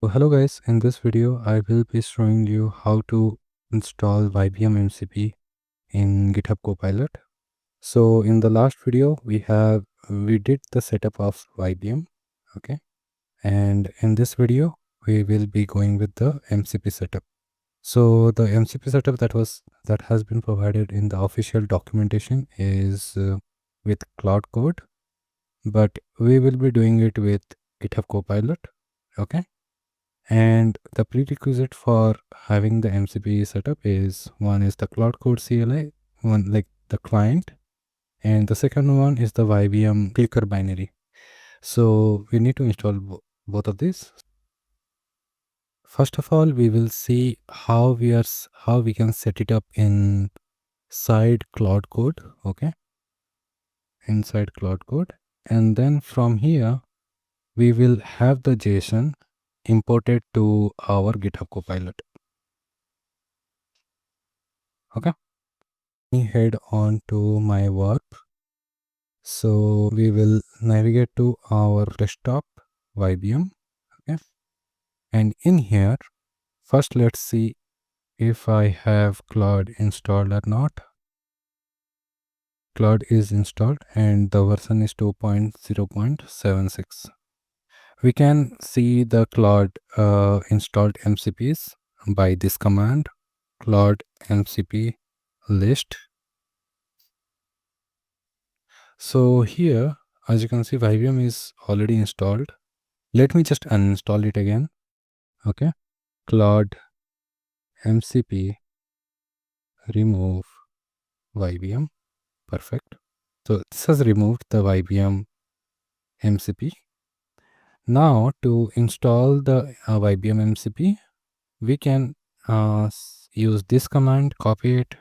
So hello guys, in this video I will be showing you how to install Vibium MCP in GitHub Copilot. So in the last video we did the setup of Vibium, okay? And in this video we will be going with the MCP setup. So the MCP setup that has been provided in the official documentation is with Claude-Code, but we will be doing it with GitHub Copilot, okay? And the prerequisite for having the MCP setup is one is the Claude-Code CLI, one like the client, and the second one is the Vibium clicker binary. So we need to install both of these. First of all, we will see how we can set it up inside Claude-Code, okay? Inside Claude-Code, and then from here we will have the JSON imported to our GitHub Copilot. Okay. Let me head on to my work. So we will navigate to our desktop Vibium. Okay. And in here, first let's see if I have Claude installed or not. Claude is installed and the version is 2.0.76. We can see the Claude installed MCPs by this command, Claude MCP list. So here, as you can see, Vibium is already installed. Let me just uninstall it again. Okay. Claude MCP remove Vibium. Perfect. So this has removed the Vibium MCP. Now to install the Vibium MCP, we can use this command, copy it,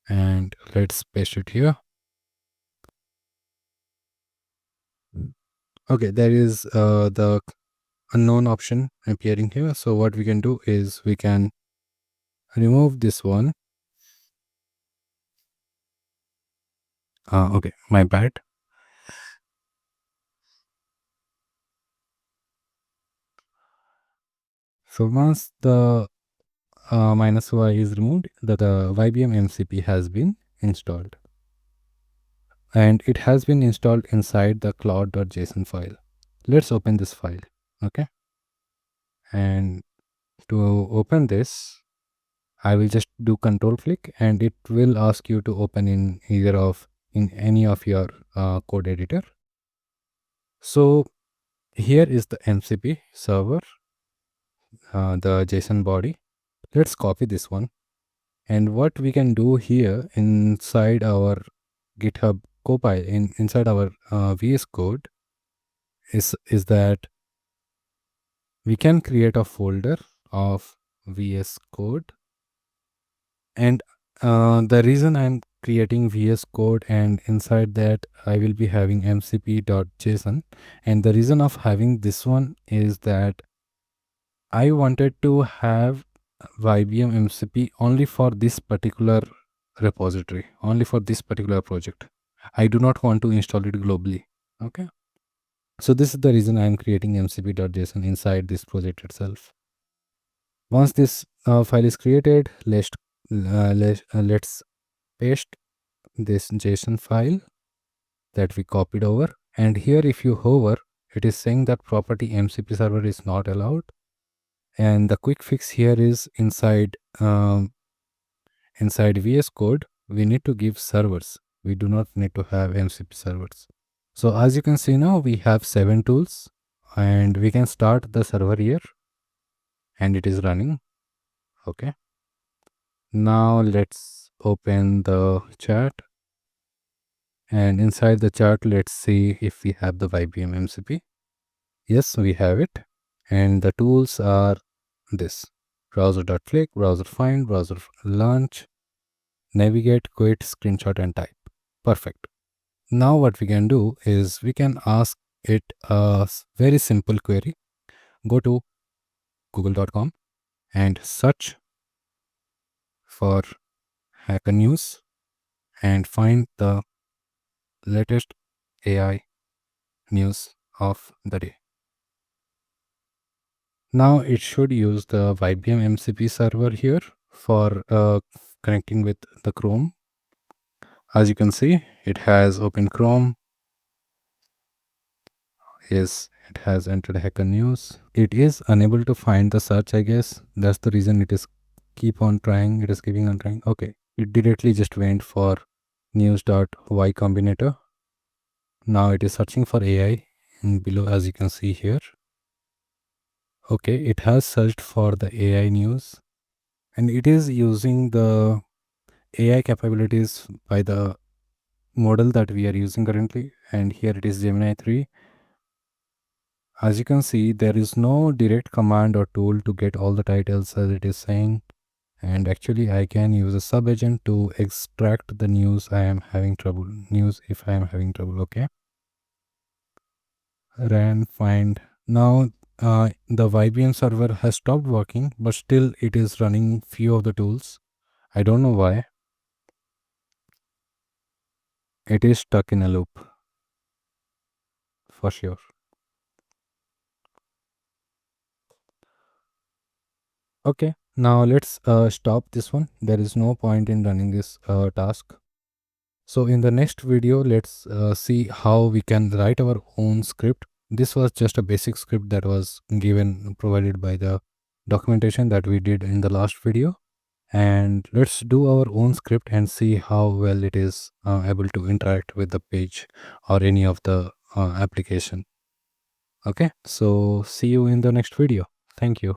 and let's paste it here. Okay, there is the unknown option appearing here. So what we can do is we can remove this one. Okay, my bad. So once the -y is removed, the Vibium MCP has been installed. And it has been installed inside the cloud.json file. Let's open this file, okay? And to open this, I will just do control click and it will ask you to open in any of your code editor. So here is the MCP server, the JSON body. Let's copy this one. And what we can do here inside our GitHub Copilot, inside our vscode is that we can create a folder of vscode. And the reason I'm creating vscode and inside that I will be having mcp.json, and the reason of having this one is that I wanted to have Vibium MCP only for this particular repository, only for this particular project. I do not want to install it globally. Okay. So this is the reason I am creating mcp.json inside this project itself. Once this file is created, let's paste this JSON file that we copied over. And here if you hover, it is saying that property MCP server is not allowed. And the quick fix here is inside VS Code, we need to give servers. We do not need to have MCP servers. So as you can see now, we have 7 tools and we can start the server here and it is running. Okay. Now let's open the chat and inside the chat, let's see if we have the Vibium MCP. Yes, we have it. And the tools are this: browser.click, browser find, browser launch, navigate, quit, screenshot, and type. Perfect. Now what we can do is we can ask it a very simple query. Go to google.com and search for HackerNews and find the latest AI news of the day. Now it should use the Vibium MCP server here for connecting with the Chrome. As you can see, it has open Chrome. Yes, it has entered HackerNews. It is unable to find the search, I guess. That's the reason it is keep on trying. It is keeping on trying. Okay, it directly just went for news.y combinator. Now it is searching for AI and below, as you can see here. Okay, it has searched for the AI news and it is using the AI capabilities by the model that we are using currently, and here it is Gemini 3. As you can see, there is no direct command or tool to get all the titles as it is saying, and actually I can use a sub agent to extract the news I am having trouble, news if I am having trouble. Okay, ran find. Now the Vibium server has stopped working, but still it is running few of the tools. I don't know why. It is stuck in a loop for sure. Okay, now let's stop this one. There is no point in running this task. So in the next video, let's see how we can write our own script. This was just a basic script that was provided by the documentation that we did in the last video. And let's do our own script and see how well it is able to interact with the page or any of the application. Okay, so see you in the next video. Thank you.